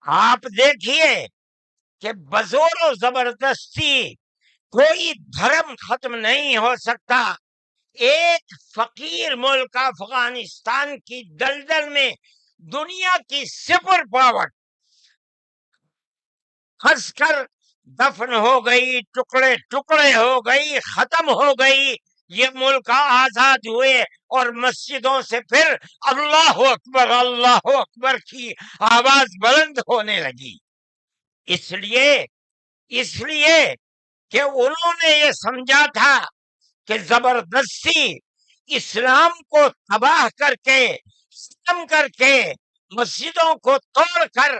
آپ دیکھیے کہ بزور و زبردستی کوئی دھرم ختم نہیں ہو سکتا. ایک فقیر ملک افغانستان کی دلدل میں دنیا کی سپر پاور پھنس کر دفن ہو گئی، ٹکڑے ٹکڑے ہو گئی، ختم ہو گئی. یہ ملک آزاد ہوئے اور مسجدوں سے پھر اللہ اکبر کی آواز بلند ہونے لگی. اس لیے کہ انہوں نے یہ سمجھا تھا کہ زبردستی اسلام کو تباہ کر کے، ختم کر کے، مسجدوں کو توڑ کر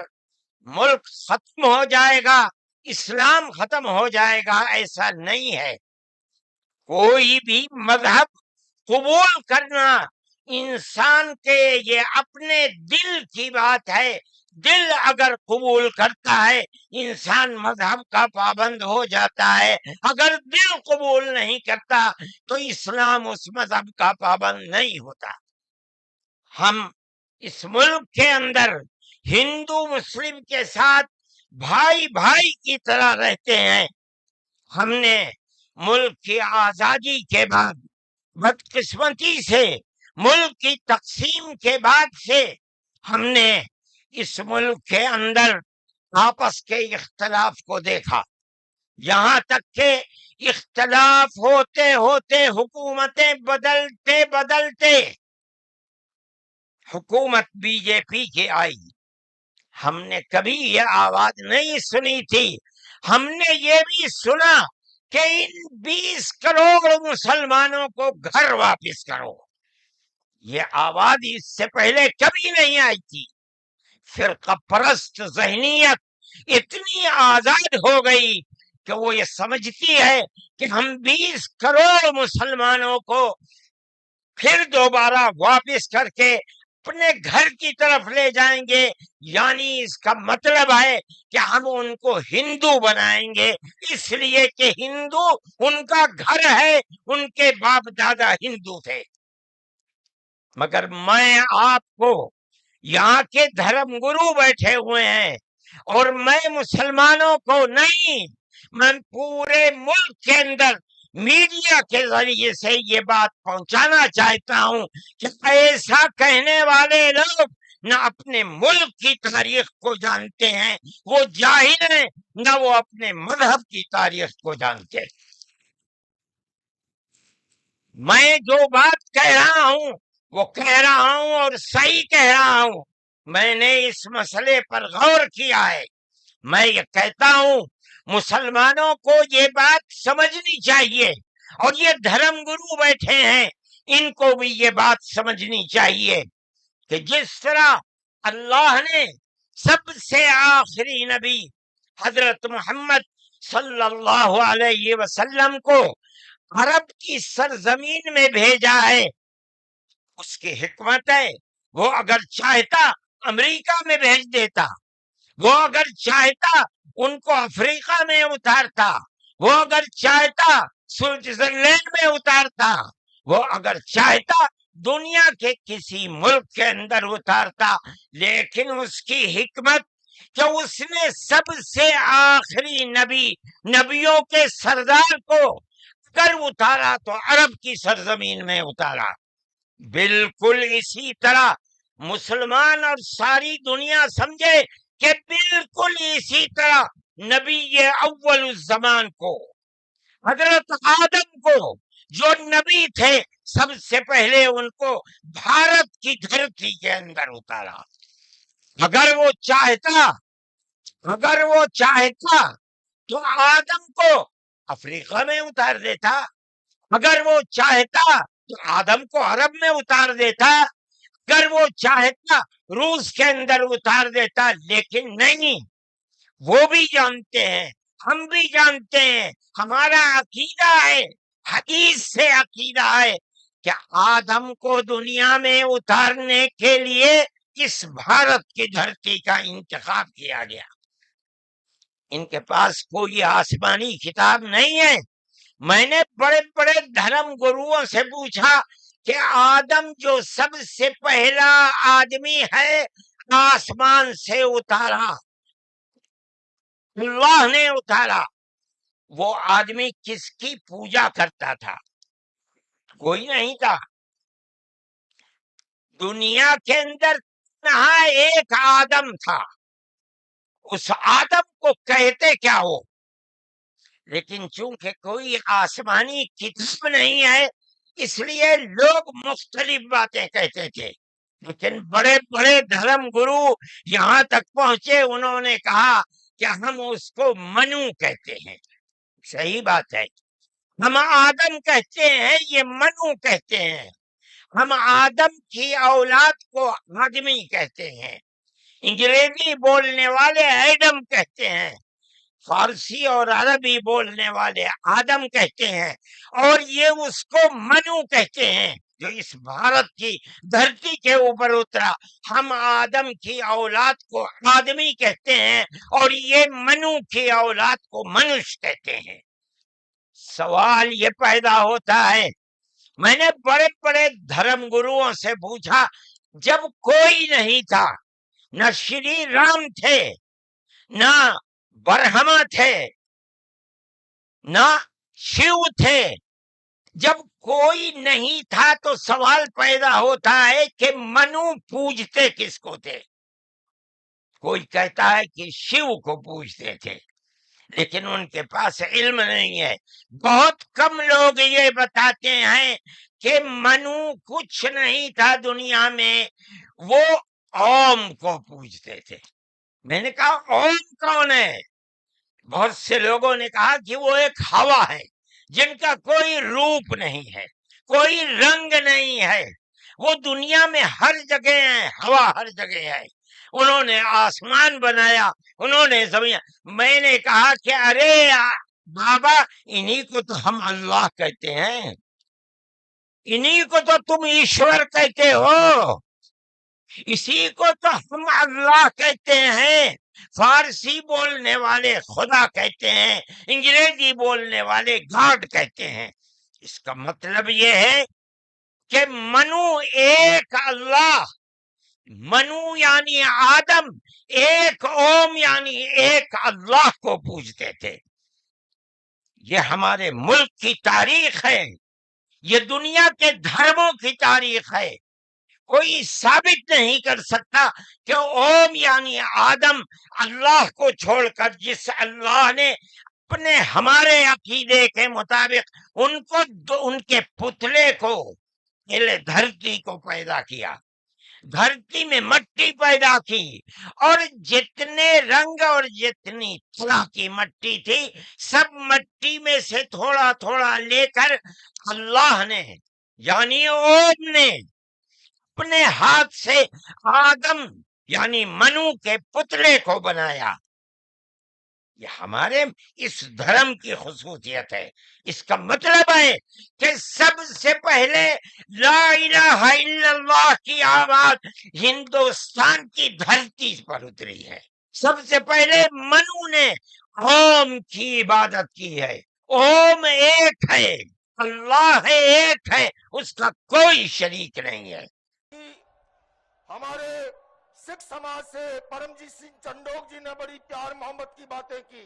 ملک ختم ہو جائے گا، اسلام ختم ہو جائے گا. ایسا نہیں ہے. کوئی بھی مذہب قبول کرنا انسان کے یہ اپنے دل کی بات ہے. دل اگر قبول کرتا ہے انسان مذہب کا پابند ہو جاتا ہے. اگر دل قبول نہیں کرتا تو اسلام اس مذہب کا پابند نہیں ہوتا. ہم اس ملک کے اندر ہندو مسلم کے ساتھ بھائی بھائی کی طرح رہتے ہیں. ہم نے ملک کی آزادی کے بعد بدقسمتی سے ملک کی تقسیم کے بعد سے ہم نے اس ملک کے اندر آپس کے اختلاف کو دیکھا. یہاں تک کہ اختلاف ہوتے ہوتے حکومتیں بدلتے حکومت بی جے پی کی آئی. ہم نے کبھی یہ آواز نہیں سنی تھی. ہم نے یہ بھی سنا کہ ان 20 کروڑ مسلمانوں کو گھر واپس کرو. یہ آواز اس سے پہلے کبھی نہیں آئی تھی. فرقہ پرست ذہنیت اتنی آزاد ہو گئی کہ وہ یہ سمجھتی ہے کہ ہم 20 کروڑ مسلمانوں کو پھر دوبارہ واپس کر کے اپنے گھر کی طرف لے جائیں گے. یعنی اس کا مطلب ہے کہ ہم ان کو ہندو بنائیں گے، اس لیے کہ ہندو ان کا گھر ہے، ان کے باپ دادا ہندو تھے. مگر میں آپ کو یہاں کے دھرم گرو بیٹھے ہوئے ہیں اور میں مسلمانوں کو نہیں، میں پورے ملک کے اندر میڈیا کے ذریعے سے یہ بات پہنچانا چاہتا ہوں کہ ایسا کہنے والے لوگ نہ اپنے ملک کی تاریخ کو جانتے ہیں، وہ جاہل ہیں، نہ وہ اپنے مذہب کی تاریخ کو جانتے ہیں. میں جو بات کہہ رہا ہوں وہ کہہ رہا ہوں اور صحیح کہہ رہا ہوں. میں نے اس مسئلے پر غور کیا ہے. میں یہ کہتا ہوں مسلمانوں کو یہ بات سمجھنی چاہیے، اور یہ دھرم گرو بیٹھے ہیں ان کو بھی یہ بات سمجھنی چاہیے کہ جس طرح اللہ نے سب سے آخری نبی حضرت محمد صلی اللہ علیہ وسلم کو عرب کی سرزمین میں بھیجا ہے، اس کی حکمت ہے. وہ اگر چاہتا امریکہ میں بھیج دیتا، وہ اگر چاہتا ان کو افریقہ میں اتارتا، وہ اگر چاہتا سوئٹزرلینڈ میں اتارتا، وہ اگر چاہتا دنیا کے کسی ملک کے اندر اتارتا. لیکن اس کی حکمت کہ اس نے سب سے آخری نبیوں کے سردار کو اگر اتارا تو عرب کی سرزمین میں اتارا. بالکل اسی طرح مسلمان اور ساری دنیا سمجھے کہ بالکل اسی طرح نبی اول الزمان کو، حضرت آدم کو جو نبی تھے، سب سے پہلے ان کو بھارت کی دھرتی کے اندر اتارا. اگر وہ چاہتا تو آدم کو افریقہ میں اتار دیتا. اگر وہ چاہتا تو آدم کو عرب میں اتار دیتا. اگر وہ چاہتا روس کے اندر اتار دیتا. لیکن نہیں، وہ بھی جانتے ہیں، ہم بھی جانتے ہیں، ہمارا عقیدہ ہے، حدیث سے عقیدہ ہے کہ آدم کو دنیا میں اتارنے کے لیے اس بھارت کی دھرتی کا انتخاب کیا گیا. ان کے پاس کوئی آسمانی کتاب نہیں ہے. میں نے بڑے بڑے دھرم گروؤں سے پوچھا کہ آدم جو سب سے پہلا آدمی ہے آسمان سے اتارا، اللہ نے اتارا۔ وہ آدمی کس کی پوجا کرتا تھا؟ کوئی نہیں تھا دنیا کے اندر، تنہا ایک آدم تھا۔ اس آدم کو کہتے کیا ہو؟ لیکن چونکہ کوئی آسمانی کتاب نہیں ہے، اس لیے لوگ مختلف باتیں کہتے تھے۔ لیکن بڑے بڑے دھرم گرو یہاں تک پہنچے، انہوں نے کہا کہ ہم اس کو منو کہتے ہیں۔ صحیح بات ہے، ہم آدم کہتے ہیں، یہ منو کہتے ہیں۔ ہم آدم کی اولاد کو آدمی کہتے ہیں۔ انگریزی بولنے والے ایڈم کہتے ہیں، فارسی اور عربی بولنے والے آدم کہتے ہیں، اور یہ اس کو منو کہتے ہیں جو اس بھارت کی دھرتی کے اوپر اترا۔ ہم آدم کی اولاد کو آدمی کہتے ہیں اور یہ منو کی اولاد کو منش کہتے ہیں۔ سوال یہ پیدا ہوتا ہے، میں نے بڑے بڑے دھرم گروؤں سے پوچھا، جب کوئی نہیں تھا، نہ شری رام تھے، نہ برہما تھے، نہ شیو تھے، جب کوئی نہیں تھا تو سوال پیدا ہوتا ہے کہ منو پوجتے کس کو تھے؟ کوئی کہتا ہے کہ شیو کو پوجتے تھے، لیکن ان کے پاس علم نہیں ہے۔ بہت کم لوگ یہ بتاتے ہیں کہ منو کچھ نہیں تھا دنیا میں، وہ اوم کو پوجتے تھے۔ میں نے کہا اوم کون ہے؟ بہت سے لوگوں نے کہا کہ وہ ایک ہوا ہے جن کا کوئی روپ نہیں ہے، کوئی رنگ نہیں ہے، وہ دنیا میں ہر جگہ ہے، ہوا ہر جگہ ہے۔ انہوں نے آسمان بنایا، انہوں نے زمین۔ میں نے کہا کہ ارے بابا، انہی کو تو ہم اللہ کہتے ہیں، انہی کو تو تم ایشور کہتے ہو، اسی کو تو ہم اللہ کہتے ہیں۔ فارسی بولنے والے خدا کہتے ہیں، انگریزی بولنے والے گاڈ کہتے ہیں۔ اس کا مطلب یہ ہے کہ منو ایک اللہ، منو یعنی آدم، ایک اوم یعنی ایک اللہ کو پوجتے تھے۔ یہ ہمارے ملک کی تاریخ ہے، یہ دنیا کے دھرموں کی تاریخ ہے۔ کوئی ثابت نہیں کر سکتا کہ اوم یعنی آدم اللہ کو چھوڑ کر، جس اللہ نے اپنے ہمارے عقیدے کے مطابق ان کے پتلے کو، پہلے دھرتی کو پیدا کیا، دھرتی میں مٹی پیدا کی، اور جتنے رنگ اور جتنی طرح کی مٹی تھی، سب مٹی میں سے تھوڑا تھوڑا لے کر اللہ نے یعنی اوم نے اپنے ہاتھ سے آدم یعنی منو کے پتلے کو بنایا۔ یہ ہمارے اس دھرم کی خصوصیت ہے۔ اس کا مطلب ہے کہ سب سے پہلے لا الہ الا اللہ کی آواز ہندوستان کی دھرتی پر اتری ہے۔ سب سے پہلے منو نے اوم کی عبادت کی ہے۔ اوم ایک ہے، اللہ ایک ہے، اس کا کوئی شریک نہیں ہے۔ ہمارے سکھ سماج سے پرمجیت سنگھ چنڈوک جی نے بڑی پیار محبت کی باتیں کی،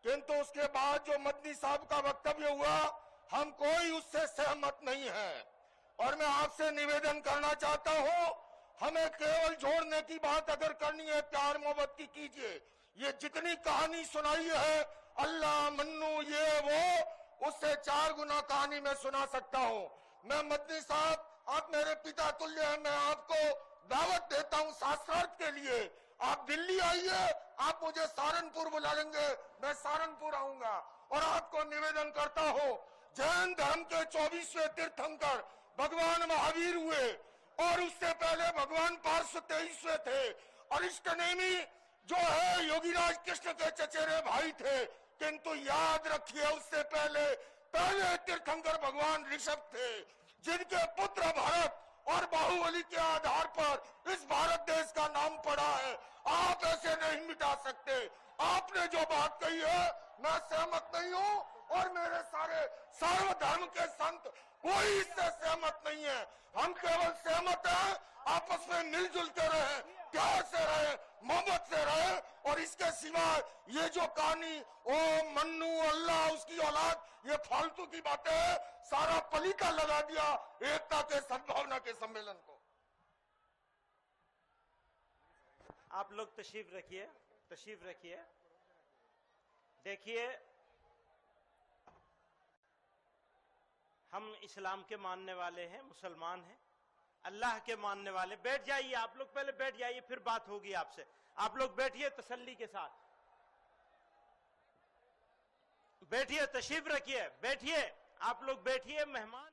کیونتہ اس کے بعد جو مدنی صاحب کا وکتویہ ہوا، ہم کوئی اس سے سہمت نہیں ہے۔ اور میں آپ سے نویدن کرنا چاہتا ہوں، ہمیں کیول جوڑنے کی بات اگر کرنی ہے، پیار محبت کی کیجئے۔ یہ جتنی کہانی سنائی ہے، اللہ منو یہ وہ، اس سے 4 گنا کہانی میں سنا سکتا ہوں۔ میں مدنی صاحب، آپ میرے پتا تلیہ ہیں، میں آپ کو دعوت دیتا ہوں ساسرارتھ کے لیے۔ آپ دلی آئیے، آپ مجھے سہارنپور بلا لیں گے، میں سہارنپور آؤں گا۔ اور آپ کو نویدن کرتا ہوں، جین دھرم کے 24ویں تیرتھنکر بھگوان مہاویر ہوئے، اور اس سے پہلے بھگوان پارس 23ویں تھے، اور اشٹنیمی جو ہے یوگی راج کرشن کے چچیرے بھائی تھے۔ کنتو یاد رکھیے، اس سے پہلے تیرتھنکر بھگوان رشبھ تھے، جن کے پتر بھرت اور باہوبلی کے آدھار پر اس بھارت دیش کا نام پڑا ہے۔ آپ ایسے نہیں مٹا سکتے۔ آپ نے جو بات کہی ہے، میں سہمت نہیں ہوں، اور میرے سارے سارودھرم کے سنت کوئی اس سے سہمت نہیں ہے. ہم کیول سہمت ہیں آپس میں مل جل کے رہیں, پیار سے رہیں, محبت سے رہیں, اور اس کے سوا یہ جو کہانی او منو اللہ اس کی اولاد یہ فالتو کی باتیں ہیں, سارا پلیتا لگا دیا ایکتا کے سدبھاونا کے سمیلن کو. آپ لوگ تشریف رکھیے. دیکھیے ہم اسلام کے ماننے والے ہیں, مسلمان ہیں, اللہ کے ماننے والے. بیٹھ جائیے آپ لوگ, پہلے بیٹھ جائیے پھر بات ہوگی آپ سے. آپ لوگ بیٹھیے تسلی کے ساتھ, بیٹھیے, تشریف رکھیے, بیٹھیے آپ لوگ, بیٹھیے. مہمان